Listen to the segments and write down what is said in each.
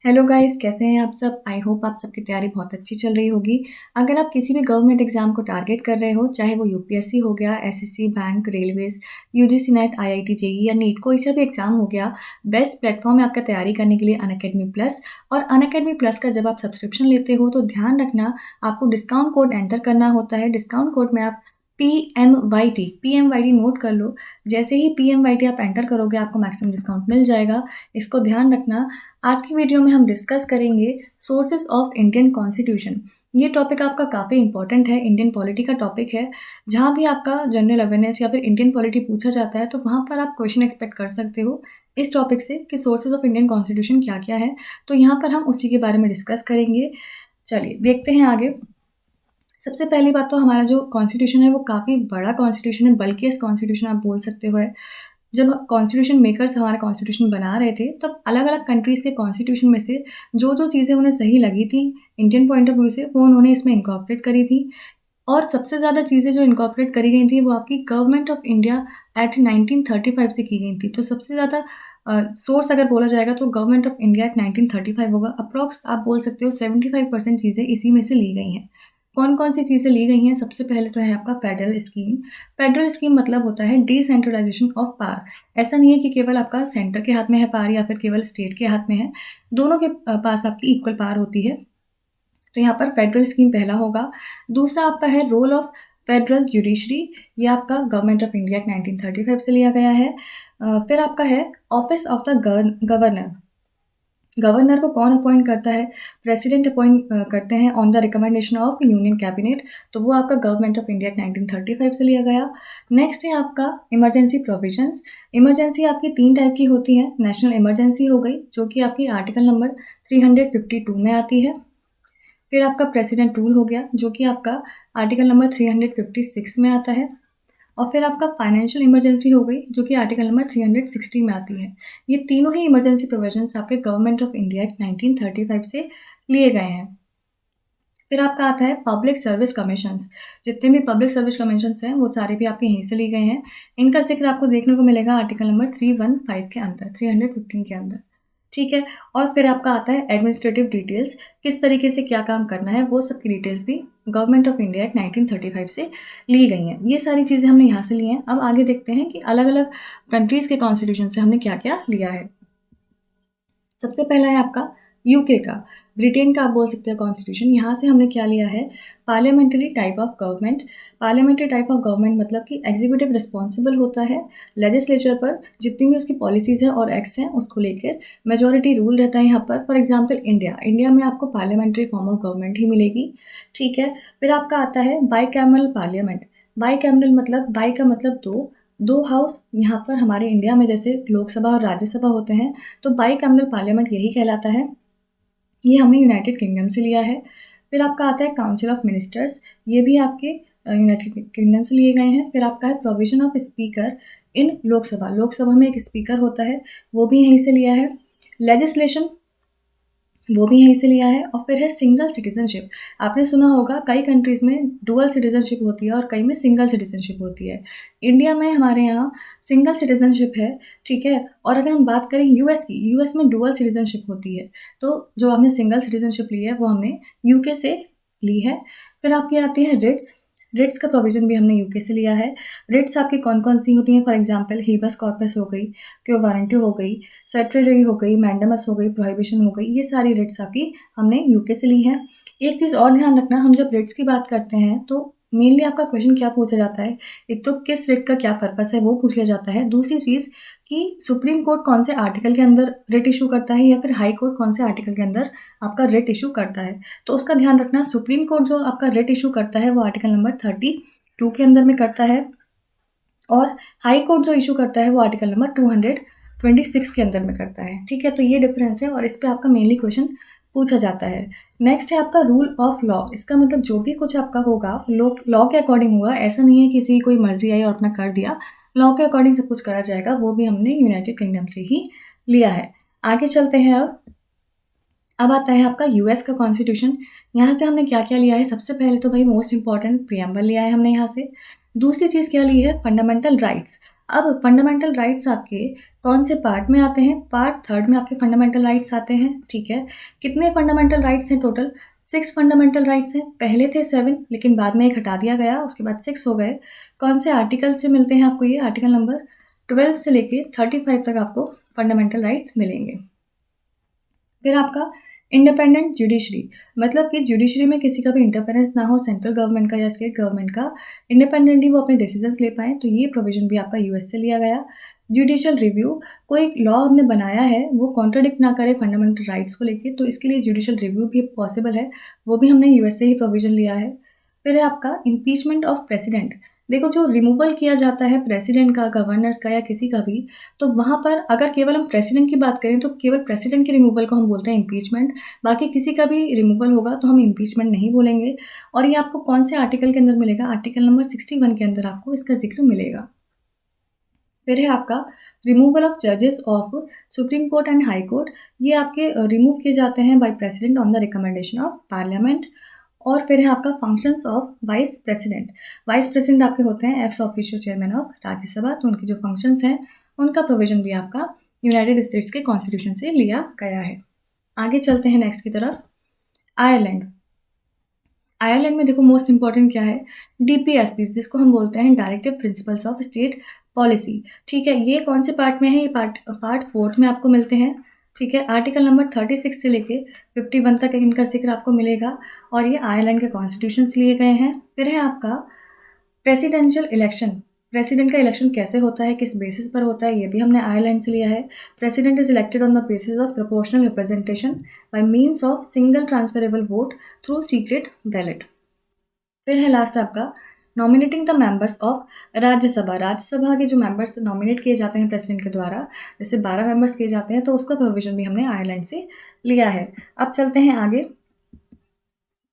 Hello guys, कैसे हैं आप सब। आई होप आप सबकी तैयारी बहुत अच्छी चल रही होगी। अगर आप किसी भी गवर्नमेंट एग्जाम को टारगेट कर रहे हो, चाहे वो यूपीएससी हो गया, SSC, bank, railways, UGC net, IIT JEE या नीट, कोई सा भी एग्जाम हो गया, बेस्ट प्लेटफॉर्म है आपका तैयारी करने के लिए अनअकैडमी प्लस। और अनअकैडमी प्लस का जब आप सब्सक्रिप्शन लेते हो तो ध्यान रखना, आपको डिस्काउंट कोड एंटर करना होता है। डिस्काउंट कोड में आप P M Y T note कर लो। जैसे ही PMYT आप एंटर करोगे आपको मैक्सिमम डिस्काउंट मिल जाएगा। इसको ध्यान रखना। आज की वीडियो में हम डिस्कस करेंगे सोर्सेज ऑफ इंडियन कॉन्स्टिट्यूशन। ये टॉपिक आपका काफ़ी इंपॉर्टेंट है, इंडियन पॉलिटी का टॉपिक है। जहाँ भी आपका जनरल अवेयरनेस या फिर इंडियन पॉलिटी पूछा जाता है तो वहाँ पर आप क्वेश्चन एक्सपेक्ट कर सकते हो इस टॉपिक से कि सोर्सेज ऑफ इंडियन कॉन्स्टिट्यूशन क्या क्या है। तो यहाँ पर हम उसी के बारे में डिस्कस करेंगे। चलिए देखते हैं आगे। सबसे पहली बात तो हमारा जो कॉन्स्टिट्यूशन है वो काफ़ी बड़ा कॉन्स्टिट्यूशन है, बल्कि इस कॉन्स्टिट्यूशन आप बोल सकते हो है। जब कॉन्स्टिट्यूशन मेकर्स हमारा कॉन्स्टिट्यूशन बना रहे थे तब अलग अलग कंट्रीज़ के कॉन्स्टिट्यूशन में से जो जो चीज़ें उन्हें सही लगी थी इंडियन पॉइंट ऑफ व्यू से, वो उन्होंने इसमें इनकॉर्पोरेट करी थी। और सबसे ज़्यादा चीज़ें जो इनकॉर्पोरेट करी गई थी वो आपकी गवर्नमेंट ऑफ इंडिया एक्ट 1935 से की गई थी। तो सबसे ज़्यादा सोर्स अगर बोला जाएगा तो गवर्नमेंट ऑफ इंडिया एक्ट 1935 होगा। अप्रॉक्स आप बोल सकते हो 75% चीज़ें इसी में से ली गई हैं। कौन कौन सी चीज़ें ली गई हैं? सबसे पहले तो है आपका फेडरल स्कीम। फेडरल स्कीम मतलब होता है डिसेंट्रलाइजेशन ऑफ पावर। ऐसा नहीं है कि केवल आपका सेंटर के हाथ में है पावर या फिर केवल स्टेट के हाथ में है। दोनों के पास आपकी इक्वल पावर होती है। तो यहाँ पर फेडरल स्कीम पहला होगा। दूसरा आपका है रोल ऑफ फेडरल जुडिशरी। ये आपका गवर्नमेंट ऑफ इंडिया 1935 से लिया गया है। फिर आपका है office of the governor. Governor को कौन अपॉइंट करता है? प्रेसिडेंट अपॉइंट करते हैं on the recommendation of union cabinet. तो वो आपका गवर्नमेंट ऑफ इंडिया 1935 से लिया गया। नेक्स्ट है आपका इमरजेंसी प्रोविजंस। इमरजेंसी आपकी तीन टाइप की होती है। नेशनल इमरजेंसी हो गई जो कि आपकी आर्टिकल नंबर 352 में आती है। फिर आपका प्रेसिडेंट रूल हो गया जो कि आपका आर्टिकल नंबर 356 में आता है। और फिर आपका फाइनेंशियल इमरजेंसी हो गई जो कि आर्टिकल नंबर 360 में आती है। ये तीनों ही इमरजेंसी प्रोविजंस आपके गवर्नमेंट ऑफ इंडिया एक्ट 1935 से लिए गए हैं। फिर आपका आता है पब्लिक सर्विस कमीशंस। जितने भी पब्लिक सर्विस कमीशंस हैं वो सारे भी आपके यहीं से लिए गए हैं। इनका जिक्र आपको देखने को मिलेगा आर्टिकल नंबर 315 के अंदर, 315 के अंदर। ठीक है। और फिर आपका आता है एडमिनिस्ट्रेटिव डिटेल्स, किस तरीके से क्या काम करना है, वो सब की डिटेल्स भी गवर्नमेंट ऑफ इंडिया एक्ट 1935 से ली गई हैं। ये सारी चीज़ें हमने यहाँ से ली हैं। अब आगे देखते हैं कि अलग अलग कंट्रीज़ के कॉन्स्टिट्यूशन से हमने क्या क्या लिया है। सबसे पहला है आपका यूके का, ब्रिटेन का आप बोल सकते हो कॉन्स्टिट्यूशन। यहाँ से हमने क्या लिया है? Parliamentary type of government. Parliamentary type of government मतलब कि एग्जीक्यूटिव रिस्पॉन्सिबल होता है लेजिस्लेचर पर, जितनी भी उसकी पॉलिसीज़ हैं और एक्ट्स हैं उसको लेकर मेजॉरिटी रूल रहता है यहाँ पर। फॉर एग्जाम्पल इंडिया में आपको पार्लियामेंट्री फॉर्म ऑफ गवर्नमेंट ही मिलेगी। ठीक है। फिर आपका आता है बाईकैमरल पार्लियामेंट। बाईकैमरल मतलब बाई का मतलब दो, दो हाउस यहाँ पर हमारे इंडिया में जैसे लोकसभा और राज्यसभा होते हैं, तो बाईकैमरल पार्लियामेंट यही कहलाता है। ये हमने यूनाइटेड किंगडम से लिया है। फिर आपका आता है काउंसिल ऑफ मिनिस्टर्स। ये भी आपके यूनाइटेड किंगडम से लिए गए हैं। फिर आपका है provision of speaker in Lok Sabha. Lok Sabha में एक स्पीकर होता है, वो भी यहीं से लिया है। लेजिस्लेशन वो भी यहीं से लिया है। और फिर है सिंगल सिटीजनशिप। आपने सुना होगा कई कंट्रीज़ में डुअल सिटीजनशिप होती है और कई में सिंगल सिटीजनशिप होती है। इंडिया में हमारे यहाँ सिंगल सिटीजनशिप है। ठीक है। और अगर हम बात करें यूएस की, यूएस में डुअल सिटीजनशिप होती है। तो जो हमने सिंगल सिटीजनशिप ली है वो हमने यूके से ली है। फिर आपकी आती है रिट्स। रिट्स का प्रोविज़न भी हमने यूके से लिया है। रिट्स आपकी कौन कौन सी होती हैं? फॉर एग्जांपल हीबस कॉर्पस हो गई, क्यो वारंटी हो गई, सर्टरी हो गई, मैंडेमस हो गई, प्रोहिबिशन हो गई। ये सारी रिट्स आपकी हमने यूके से ली हैं। एक चीज़ और ध्यान रखना, हम जब रिट्स की बात करते हैं तो मेनली आपका क्वेश्चन क्या पूछा जाता है? एक तो किस रिट का क्या पर्पस है वो पूछ लिया जाता है। दूसरी चीज़ कि सुप्रीम कोर्ट कौन से आर्टिकल के अंदर रिट इशू करता है या फिर हाई कोर्ट कौन से आर्टिकल के अंदर आपका रिट इशू करता है। तो उसका ध्यान रखना। सुप्रीम कोर्ट जो आपका रिट इशू करता है वो आर्टिकल नंबर 32 के अंदर में करता है, और हाई कोर्ट जो इशू करता है वो आर्टिकल नंबर 226 के अंदर में करता है। ठीक है। तो ये डिफरेंस है और इस पे आपका मेनली क्वेश्चन पूछा जाता है। नेक्स्ट है आपका रूल ऑफ लॉ। इसका मतलब जो भी कुछ आपका होगा लॉ के अकॉर्डिंग होगा। ऐसा नहीं है किसी की कोई मर्जी आई और अपना कर दिया। लॉ के अकॉर्डिंग सब कुछ करा जाएगा। वो भी हमने यूनाइटेड किंगडम से ही लिया है। आगे चलते हैं। अब आता है आपका यूएस का कॉन्स्टिट्यूशन। यहाँ से हमने क्या क्या लिया है? सबसे पहले तो भाई मोस्ट इंपॉर्टेंट प्रियम्बल लिया है हमने यहाँ से। दूसरी चीज़ क्या ली है, फंडामेंटल राइट्स। अब फंडामेंटल राइट्स आपके कौन से पार्ट में आते हैं, पार्ट थर्ड में आपके फंडामेंटल राइट्स आते हैं, ठीक है। कितने फंडामेंटल राइट्स हैं टोटल, 6 फंडामेंटल राइट्स हैं। पहले थे 7 लेकिन बाद में एक हटा दिया गया, उसके बाद 6 हो गए। कौन से आर्टिकल से मिलते हैं आपको, ये आर्टिकल नंबर 12 से लेके 35 तक आपको फंडामेंटल राइट्स मिलेंगे। फिर आपका इंडिपेंडेंट जुडिशरी, मतलब कि जुडिशरी में किसी का भी इंटरफेरेंस ना हो, सेंट्रल गवर्नमेंट का या स्टेट गवर्नमेंट का, इंडिपेंडेंटली वो अपने डिसीजंस ले पाएँ, तो ये प्रोविजन भी आपका यूएस से लिया गया। जुडिशियल रिव्यू, कोई लॉ हमने बनाया है वो कॉन्ट्रडिक्ट ना करे फंडामेंटल राइट्स को लेके, तो इसके लिए जुडिशियल रिव्यू भी पॉसिबल है, वो भी हमने यूएस से ही प्रोविजन लिया है। फिर है आपका इम्पीचमेंट ऑफ प्रेसिडेंट। देखो, जो रिमूवल किया जाता है प्रेसिडेंट का, गवर्नर्स का या किसी का भी, तो वहाँ पर अगर केवल हम प्रेसिडेंट की बात करें तो केवल प्रेसिडेंट के रिमूवल को हम बोलते हैं इम्पीचमेंट, बाकी किसी का भी रिमूवल होगा तो हम इम्पीचमेंट नहीं बोलेंगे। और ये आपको कौन से आर्टिकल के अंदर मिलेगा, आर्टिकल नंबर 61 के अंदर आपको इसका जिक्र मिलेगा। फिर है आपका रिमूवल ऑफ जजेस of supreme court and high court, ये आपके रिमूव किए जाते हैं by president on the recommendation of parliament. और फिर है आपका functions of vice president. Vice president आपके होते हैं ex officio chairman of Rajya Sabha, तो उनके जो फंक्शंस हैं उनका प्रोविजन भी आपका यूनाइटेड स्टेट्स के कॉन्स्टिट्यूशन से लिया गया है। आगे चलते हैं नेक्स्ट की तरफ, आयरलैंड। आयरलैंड में देखो मोस्ट इंपॉर्टेंट क्या है, डीपीएसपी, जिसको हम बोलते हैं directive principles of state policy, ठीक है। ये कौन से पार्ट में है, ये पार्ट 4 में आपको मिलते हैं, ठीक है। आर्टिकल नंबर 36 से लेके 51 तक इनका जिक्र आपको मिलेगा, और ये आयरलैंड के कॉन्स्टिट्यूशन से लिए गए हैं। फिर है आपका प्रेसिडेंशियल इलेक्शन, प्रेसिडेंट का इलेक्शन कैसे होता है, किस बेसिस पर होता है, ये भी हमने आयरलैंड से लिया है। President is elected on the basis of proportional representation bye means of single transferable vote through secret ballot. फिर है लास्ट आपका nominating the members of Rajya Sabha. Rajya Sabha के जो मेंबर्स नॉमिनेट किए जाते हैं प्रेसिडेंट के द्वारा, जैसे 12 मेंबर्स किए जाते हैं, तो उसका प्रोविजन भी हमने आयरलैंड से लिया है। अब चलते हैं आगे,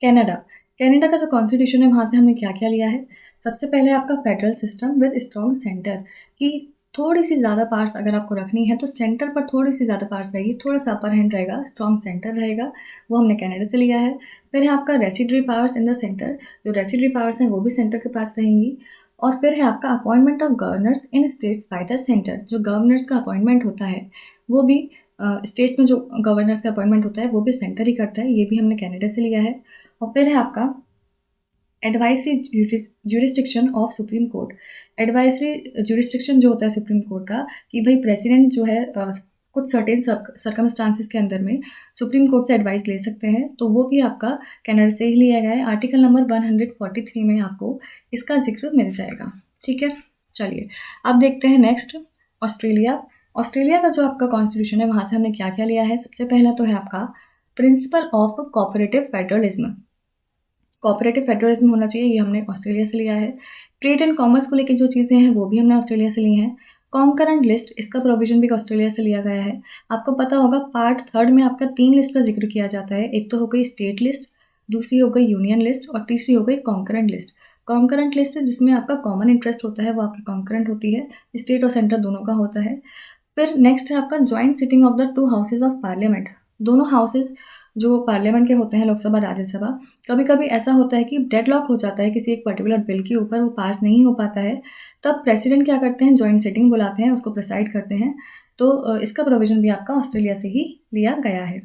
कनाडा। कनाडा का जो कॉन्स्टिट्यूशन है वहाँ से हमने क्या क्या लिया है, सबसे पहले आपका federal system with strong centre, कि थोड़ी सी ज़्यादा पार्ट्स अगर आपको रखनी है तो सेंटर पर थोड़ी सी ज़्यादा पार्ट्स रहेगी, थोड़ा सा अपर हैंड रहेगा, स्ट्रॉन्ग सेंटर रहेगा, वो हमने कनाडा से लिया है। फिर है आपका residuary powers in the centre, जो रेसिडरी पावर्स हैं वो भी सेंटर के पास रहेंगी। और फिर है आपका appointment of governors in states by the centre, जो गवर्नर्स का अपॉइंटमेंट होता है वो भी स्टेट्स में जो गवर्नर्स का अपॉइंटमेंट होता है वो भी सेंटर ही करता है, ये भी हमने कनाडा से लिया है। और फिर है आपका advisory jurisdiction of supreme court. Advisory jurisdiction जो होता है सुप्रीम कोर्ट का, कि भाई प्रेसिडेंट जो है कुछ सर्टेन सर्कमस्टांसिस के अंदर में सुप्रीम कोर्ट से एडवाइस ले सकते हैं, तो वो भी आपका कनाडा से ही लिया गया है। आर्टिकल नंबर 143 में आपको इसका जिक्र मिल जाएगा, ठीक है। चलिए अब देखते हैं नेक्स्ट, ऑस्ट्रेलिया। ऑस्ट्रेलिया का जो आपका कॉन्स्टिट्यूशन है वहाँ से हमने क्या क्या लिया है, सबसे पहला तो है आपका principle of cooperative federalism. Cooperative federalism होना चाहिए, ये हमने ऑस्ट्रेलिया से लिया है। ट्रेड एंड कॉमर्स को लेकर जो चीज़ें हैं वो भी हमने ऑस्ट्रेलिया से ली हैं। कॉन्करेंट लिस्ट, इसका प्रोविजन भी ऑस्ट्रेलिया से लिया गया है। आपको पता होगा पार्ट 3 में आपका 3 लिस्ट का जिक्र किया जाता है, एक तो हो गई स्टेट लिस्ट, दूसरी हो गई यूनियन लिस्ट, और तीसरी हो गई कॉन्करेंट लिस्ट। कॉन्करेंट लिस्ट जिसमें आपका कॉमन इंटरेस्ट होता है वो आपकी कॉन्करेंट होती है, स्टेट और सेंटर दोनों का होता है। फिर नेक्स्ट है आपका joint sitting of the 2 houses of parliament. दोनों हाउसेज जो पार्लियामेंट के होते हैं, लोकसभा राज्यसभा, कभी कभी ऐसा होता है कि डेडलॉक हो जाता है किसी एक पर्टिकुलर बिल के ऊपर, वो पास नहीं हो पाता है, तब प्रेसिडेंट क्या करते हैं, ज्वाइंट सिटिंग बुलाते हैं, उसको प्रेसाइड करते हैं। तो इसका प्रोविजन भी आपका ऑस्ट्रेलिया से ही लिया गया है।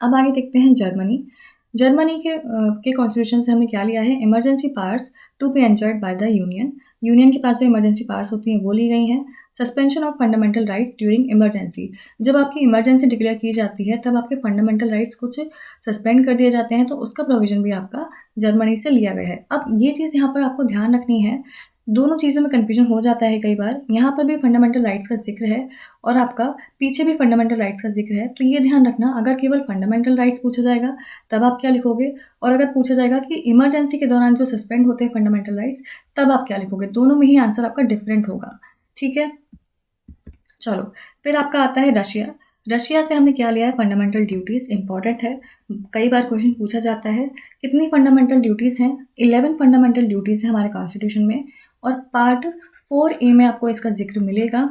अब आगे देखते हैं जर्मनी। जर्मनी के कॉन्स्टिट्यूशन से हमने क्या लिया है, emergency powers to be enjoyed by the union. Union के पास जो इमरजेंसी पावर्स होती हैं वो ली गई हैं। Suspension of fundamental rights during emergency, जब आपकी इमरजेंसी डिक्लेयर की जाती है तब आपके फंडामेंटल राइट्स कुछ सस्पेंड कर दिए जाते हैं, तो उसका प्रोविजन भी आपका जर्मनी से लिया गया है। अब ये चीज़ यहाँ पर आपको ध्यान रखनी है, दोनों चीज़ों में कन्फ्यूजन हो जाता है कई बार, यहाँ पर भी फंडामेंटल राइट्स का जिक्र है और आपका पीछे भी फंडामेंटल राइट्स का जिक्र है, तो ये ध्यान रखना, अगर केवल फंडामेंटल राइट्स पूछा जाएगा तब आप क्या लिखोगे, और अगर पूछा जाएगा कि इमरजेंसी के दौरान जो सस्पेंड होते हैं फंडामेंटल राइट्स तब आप क्या लिखोगे, दोनों में ही आंसर आपका डिफरेंट होगा, ठीक है। चलो फिर आपका आता है रशिया। रशिया से हमने क्या लिया है, फंडामेंटल ड्यूटीज़, इंपॉर्टेंट है, कई बार क्वेश्चन पूछा जाता है। कितनी फंडामेंटल ड्यूटीज़ हैं, 11 फंडामेंटल ड्यूटीज़ हैं हमारे कॉन्स्टिट्यूशन में, और पार्ट 4A में आपको इसका जिक्र मिलेगा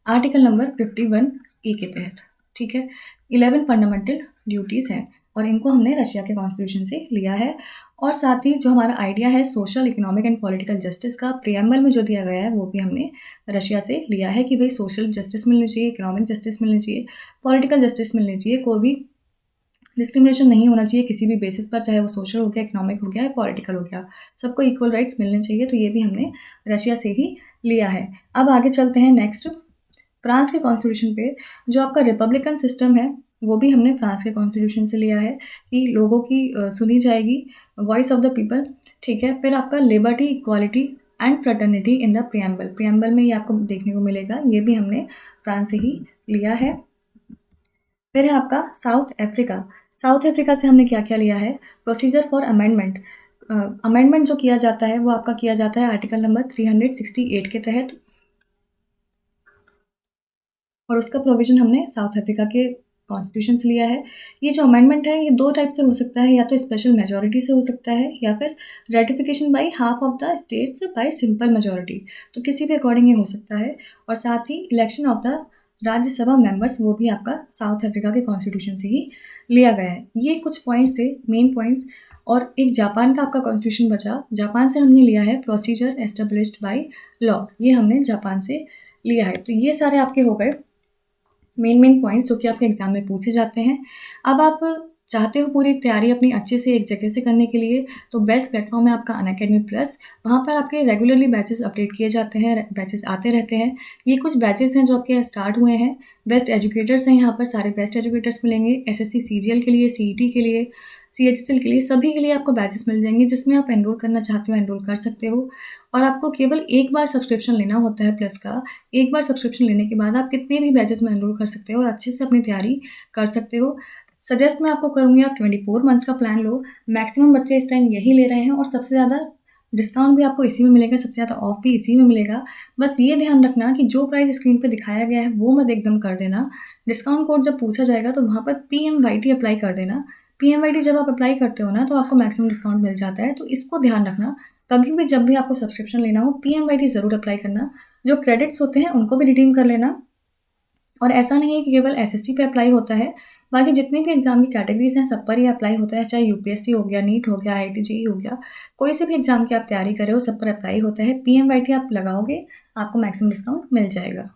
आर्टिकल नंबर 51A के तहत, ठीक है। 11 फंडामेंटल ड्यूटीज़ हैं। और इनको हमने रशिया के कॉन्स्टिट्यूशन से लिया है। और साथ ही जो हमारा आइडिया है social, economic and political justice का, प्रियम्बल में जो दिया गया है वो भी हमने रशिया से लिया है कि भाई सोशल जस्टिस मिलनी चाहिए, इकोनॉमिक जस्टिस मिलनी चाहिए, पॉलिटिकल जस्टिस मिलनी चाहिए, कोई भी डिस्क्रिमिनेशन नहीं होना चाहिए किसी भी बेसिस पर, चाहे वो सोशल हो गया, इकोनॉमिक हो गया या पॉलिटिकल हो गया, सबको इक्वल राइट्स मिलने चाहिए। तो ये भी हमने रशिया से ही लिया है। अब आगे चलते हैं नेक्स्ट, फ्रांस के कॉन्स्टिट्यूशन पे। जो आपका रिपब्लिकन सिस्टम है वो भी हमने फ्रांस के कॉन्स्टिट्यूशन से लिया है कि लोगों की सुनी जाएगी, वॉइस ऑफ द पीपल, ठीक है। फिर आपका liberty, equality and fraternity in the preamble, preamble में ये आपको देखने को मिलेगा, ये भी हमने फ्रांस से ही लिया है। फिर है आपका साउथ अफ्रीका। साउथ अफ्रीका से हमने क्या क्या लिया है, प्रोसीजर फॉर अमेंडमेंट। अमेंडमेंट जो किया जाता है वो आपका किया जाता है आर्टिकल नंबर 368 के तहत, और उसका प्रोविजन हमने साउथ अफ्रीका के कॉन्स्टिट्यूशन से लिया है। ये जो अमेंडमेंट है ये दो टाइप से हो सकता है, या तो स्पेशल मेजॉरिटी से हो सकता है या फिर ratification by half of the states bye simple majority, तो किसी भी अकॉर्डिंग ये हो सकता है। और साथ ही election of the Rajya Sabha members वो भी आपका साउथ अफ्रीका के कॉन्स्टिट्यूशन से ही लिया गया है। ये कुछ पॉइंट्स थे, मेन पॉइंट्स। और एक जापान का आपका कॉन्स्टिट्यूशन बचा, जापान से हमने लिया है प्रोसीजर एस्टेब्लिश्ड बाय लॉ, ये हमने जापान से लिया है। तो ये सारे आपके हो गए मेन पॉइंट्स जो कि आपके एग्जाम में पूछे जाते हैं। अब आप चाहते हो पूरी तैयारी अपनी अच्छे से एक जगह से करने के लिए, तो बेस्ट प्लेटफॉर्म है आपका अनअकैडमी प्लस। वहाँ पर आपके रेगुलरली बैचेस अपडेट किए जाते हैं, बैचेस आते रहते हैं। ये कुछ बैचेस हैं जो आपके स्टार्ट हुए हैं, बेस्ट एजुकेटर्स हैं यहाँ पर, सारे बेस्ट एजुकेटर्स मिलेंगे। एसएससी सीजीएल के लिए, सीईटी के लिए, सीएचएसएल के लिए, सभी के लिए आपको बैचेस मिल जाएंगे, जिसमें आप एनरोल करना चाहते हो एनरोल कर सकते हो। और आपको केवल एक बार सब्सक्रिप्शन लेना होता है प्लस का। एक बार सब्सक्रिप्शन लेने के बाद आप कितने भी बैचेस में एनरोल कर सकते हो और अच्छे से अपनी तैयारी कर सकते हो। सजेस्ट मैं आपको करूँगी आप 24 मंथ्स का प्लान लो। मैक्सिमम बच्चे इस टाइम यही ले रहे हैं, और सबसे ज़्यादा डिस्काउंट भी आपको इसी में मिलेगा, सबसे ज़्यादा ऑफ भी इसी में मिलेगा। बस ये ध्यान रखना कि जो प्राइस स्क्रीन पे दिखाया गया है वो मत एकदम कर देना। डिस्काउंट कोड जब पूछा जाएगा तो वहाँ पर PMYT अप्लाई कर देना। PMYT जब आप अप्लाई करते हो ना तो आपको मैक्सिमम डिस्काउंट मिल जाता है, तो इसको ध्यान रखना। कभी भी जब भी आपको सब्सक्रिप्शन लेना हो PMYT ज़रूर अप्लाई करना। जो क्रेडिट्स होते हैं उनको भी रिडीम कर लेना। और ऐसा नहीं है कि केवल एसएससी पे अप्लाई होता है, बाकी जितने भी एग्जाम की कैटेगरीज हैं सब पर ही अप्लाई होता है, चाहे यूपीएससी हो गया, नीट हो गया, IIT जेईई हो गया, कोई से भी एग्जाम की आप तैयारी कर रहे हो सब पर अप्लाई होता है। PMYT आप लगाओगे आपको मैक्सिमम डिस्काउंट मिल जाएगा।